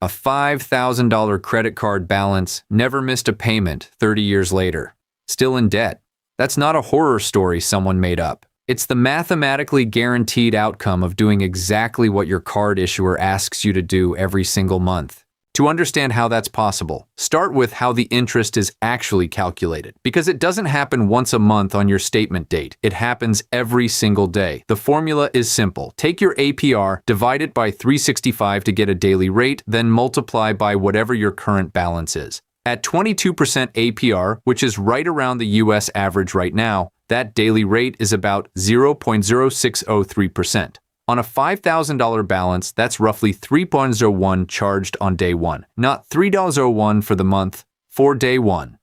A $5,000 credit card balance, never missed a payment 30 years later. Still in debt. That's not a horror story someone made up. It's the mathematically guaranteed outcome of doing exactly what your card issuer asks you to do every single month. To understand how that's possible, start with how the interest is actually calculated. Because it doesn't happen once a month on your statement date. It happens every single day. The formula is simple. Take your APR, divide it by 365 to get a daily rate, then multiply by whatever your current balance is. At 22% APR, which is right around the US average right now, that daily rate is about 0.0603%. On a $5,000 balance, that's roughly 3.01 charged on day one, not $3.01 for the month, for day one.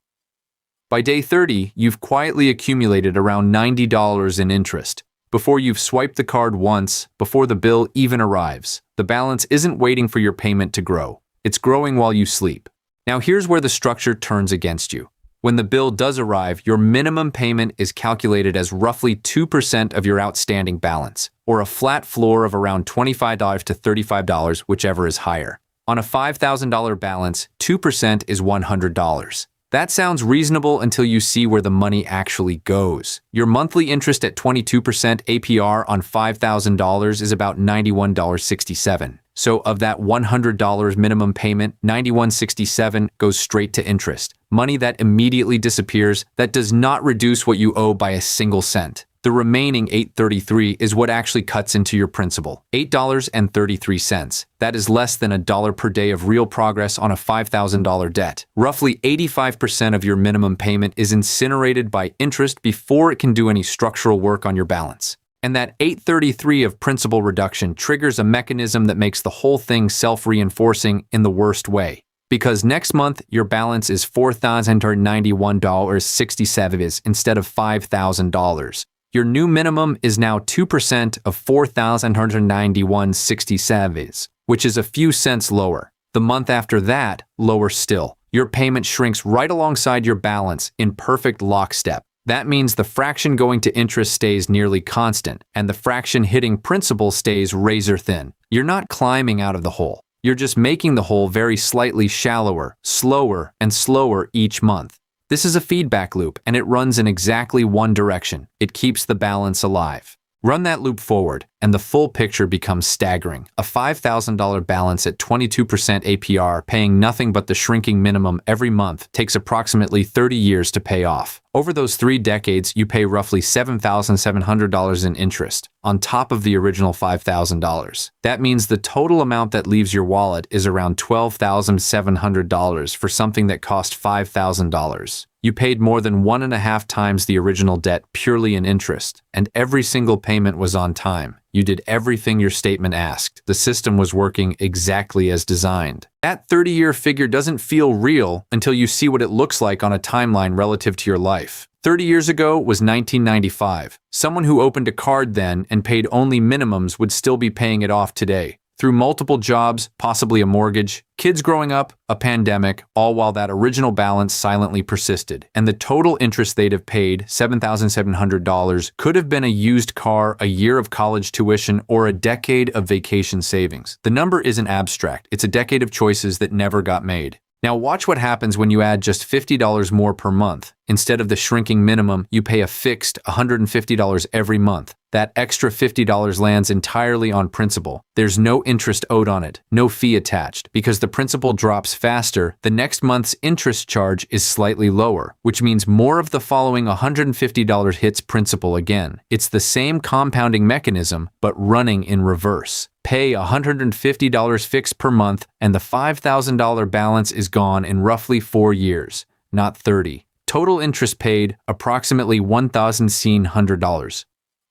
By day 30, you've quietly accumulated around $90 in interest. Before you've swiped the card once, before the bill even arrives, the balance isn't waiting for your payment to grow. It's growing while you sleep. Now here's where the structure turns against you. When the bill does arrive, your minimum payment is calculated as roughly 2% of your outstanding balance, or a flat floor of around $25 to $35, whichever is higher. On a $5,000 balance, 2% is $100. That sounds reasonable until you see where the money actually goes. Your monthly interest at 22% APR on $5,000 is about $91.67. So of that $100 minimum payment, $91.67 goes straight to interest. Money that immediately disappears, that does not reduce what you owe by a single cent. The remaining $8.33 is what actually cuts into your principal, $8.33. That is less than $1 per day of real progress on a $5,000 debt. Roughly 85% of your minimum payment is incinerated by interest before it can do any structural work on your balance. And that $8.33 of principal reduction triggers a mechanism that makes the whole thing self-reinforcing in the worst way. Because next month, your balance is $4,091.67 instead of $5,000. Your new minimum is now 2% of $4,191.67, which is a few cents lower. The month after that, lower still. Your payment shrinks right alongside your balance in perfect lockstep. That means the fraction going to interest stays nearly constant, and the fraction hitting principal stays razor thin. You're not climbing out of the hole. You're just making the hole very slightly shallower, slower, and slower each month. This is a feedback loop, and it runs in exactly one direction. It keeps the balance alive. Run that loop forward, and the full picture becomes staggering. A $5,000 balance at 22% APR, paying nothing but the shrinking minimum every month, takes approximately 30 years to pay off. Over those 3 decades, you pay roughly $7,700 in interest, on top of the original $5,000. That means the total amount that leaves your wallet is around $12,700 for something that cost $5,000. You paid more than 1.5 times the original debt purely in interest, and every single payment was on time. You did everything your statement asked. The system was working exactly as designed. That 30-year figure doesn't feel real until you see what it looks like on a timeline relative to your life. 30 years ago was 1995. Someone who opened a card then and paid only minimums would still be paying it off today. Through multiple jobs, possibly a mortgage, kids growing up, a pandemic, all while that original balance silently persisted. And the total interest they'd have paid, $7,700, could have been a used car, a year of college tuition, or a decade of vacation savings. The number isn't abstract. It's a decade of choices that never got made. Now watch what happens when you add just $50 more per month. Instead of the shrinking minimum, you pay a fixed $150 every month. That extra $50 lands entirely on principal. There's no interest owed on it, no fee attached. Because the principal drops faster, the next month's interest charge is slightly lower, which means more of the following $150 hits principal again. It's the same compounding mechanism, but running in reverse. Pay $150 fixed per month, and the $5,000 balance is gone in roughly 4 years, not 30. Total interest paid, approximately $1,700.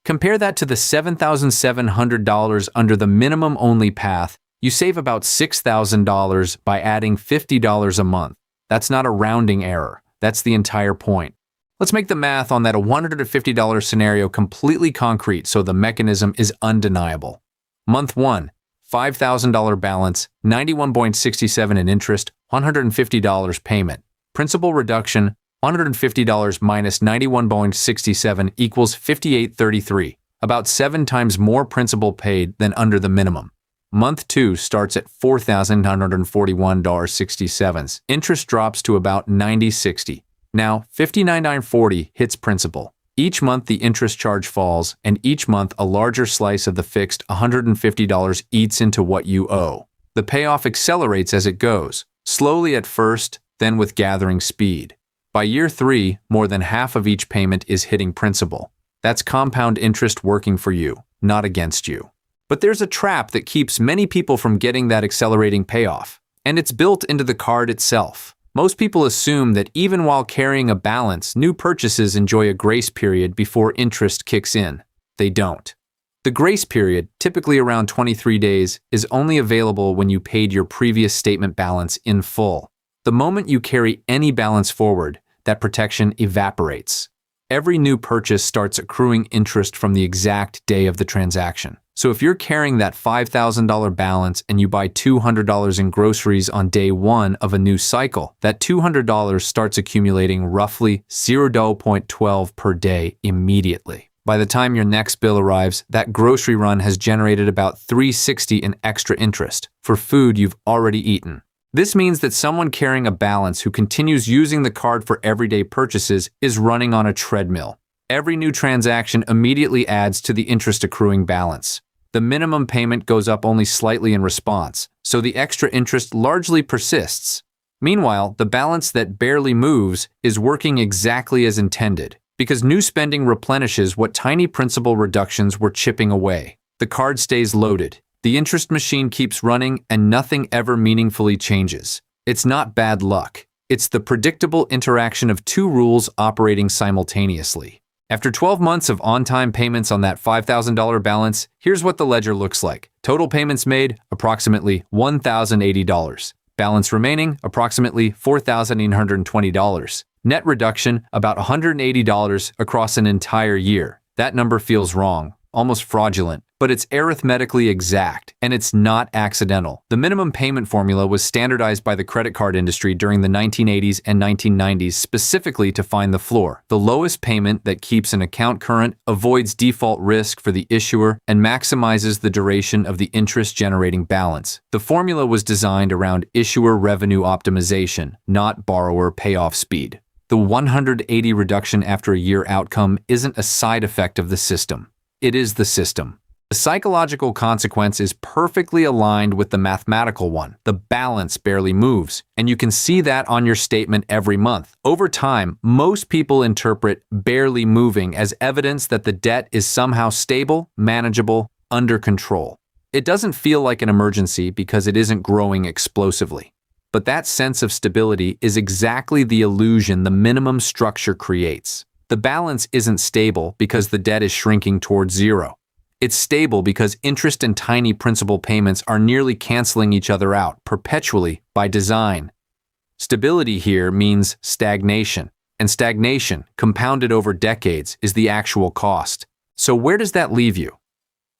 Compare that to the $7,700 under the minimum-only path. You save about $6,000 by adding $50 a month. That's not a rounding error. That's the entire point. Let's make the math on that $150 scenario completely concrete so the mechanism is undeniable. Month 1, $5,000 balance, $91.67 in interest, $150 payment. Principal reduction, $150 minus $91.67 equals $58.33, about 7 times more principal paid than under the minimum. Month 2 starts at $4,941.67. Interest drops to about $90.60. Now, $59,940 hits principal. Each month the interest charge falls, and each month a larger slice of the fixed $150 eats into what you owe. The payoff accelerates as it goes, slowly at first, then with gathering speed. By year 3, more than half of each payment is hitting principal. That's compound interest working for you, not against you. But there's a trap that keeps many people from getting that accelerating payoff, and it's built into the card itself. Most people assume that even while carrying a balance, new purchases enjoy a grace period before interest kicks in. They don't. The grace period, typically around 23 days, is only available when you paid your previous statement balance in full. The moment you carry any balance forward, that protection evaporates. Every new purchase starts accruing interest from the exact day of the transaction. So if you're carrying that $5,000 balance and you buy $200 in groceries on day 1 of a new cycle, that $200 starts accumulating roughly $0.12 per day immediately. By the time your next bill arrives, that grocery run has generated about $360 in extra interest for food you've already eaten. This means that someone carrying a balance who continues using the card for everyday purchases is running on a treadmill. Every new transaction immediately adds to the interest accruing balance. The minimum payment goes up only slightly in response, so the extra interest largely persists. Meanwhile, the balance that barely moves is working exactly as intended, because new spending replenishes what tiny principal reductions were chipping away. The card stays loaded. The interest machine keeps running and nothing ever meaningfully changes. It's not bad luck. It's the predictable interaction of two rules operating simultaneously. After 12 months of on-time payments on that $5,000 balance, here's what the ledger looks like. Total payments made, approximately $1,080. Balance remaining, approximately $4,820. Net reduction, about $180 across an entire year. That number feels wrong, almost fraudulent, but it's arithmetically exact, and it's not accidental. The minimum payment formula was standardized by the credit card industry during the 1980s and 1990s specifically to find the floor, the lowest payment that keeps an account current, avoids default risk for the issuer, and maximizes the duration of the interest-generating balance. The formula was designed around issuer revenue optimization, not borrower payoff speed. The 180 reduction after a year outcome isn't a side effect of the system. It is the system. The psychological consequence is perfectly aligned with the mathematical one. The balance barely moves, and you can see that on your statement every month. Over time, most people interpret barely moving as evidence that the debt is somehow stable, manageable, under control. It doesn't feel like an emergency because it isn't growing explosively. But that sense of stability is exactly the illusion the minimum structure creates. The balance isn't stable because the debt is shrinking towards zero. It's stable because interest and tiny principal payments are nearly canceling each other out perpetually by design. Stability here means stagnation, and stagnation, compounded over decades, is the actual cost. So where does that leave you?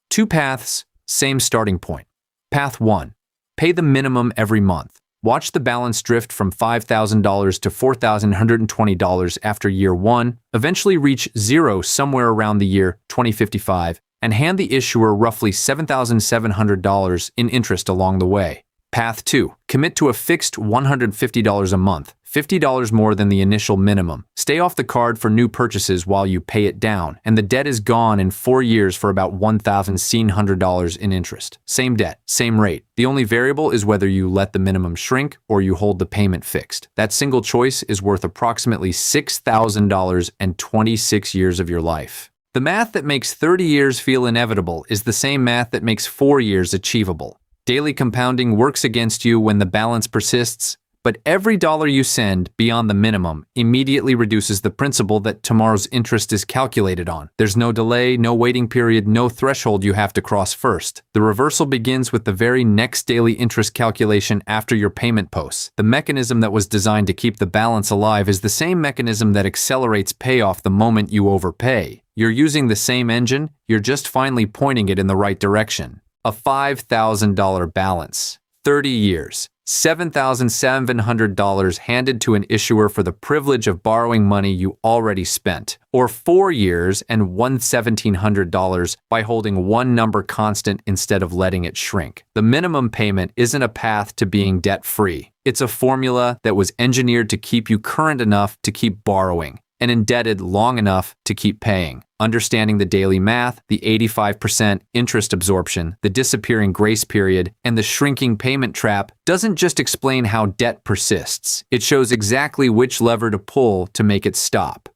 Two paths, same starting point. Path 1. Pay the minimum every month. Watch the balance drift from $5,000 to $4,120 after year 1, eventually reach zero somewhere around the year 2055, and hand the issuer roughly $7,700 in interest along the way. Path 2. Commit to a fixed $150 a month, $50 more than the initial minimum. Stay off the card for new purchases while you pay it down, and the debt is gone in 4 years for about $1,700 in interest. Same debt, same rate. The only variable is whether you let the minimum shrink or you hold the payment fixed. That single choice is worth approximately $6,000 and 26 years of your life. The math that makes 30 years feel inevitable is the same math that makes 4 years achievable. Daily compounding works against you when the balance persists, but every dollar you send beyond the minimum immediately reduces the principal that tomorrow's interest is calculated on. There's no delay, no waiting period, no threshold you have to cross first. The reversal begins with the very next daily interest calculation after your payment posts. The mechanism that was designed to keep the balance alive is the same mechanism that accelerates payoff the moment you overpay. You're using the same engine, you're just finally pointing it in the right direction. A $5,000 balance, 30 years. $7,700 handed to an issuer for the privilege of borrowing money you already spent, or 4 years and $1,700 by holding one number constant instead of letting it shrink. The minimum payment isn't a path to being debt-free. It's a formula that was engineered to keep you current enough to keep borrowing and indebted long enough to keep paying. Understanding the daily math, the 85% interest absorption, the disappearing grace period, and the shrinking payment trap doesn't just explain how debt persists. It shows exactly which lever to pull to make it stop.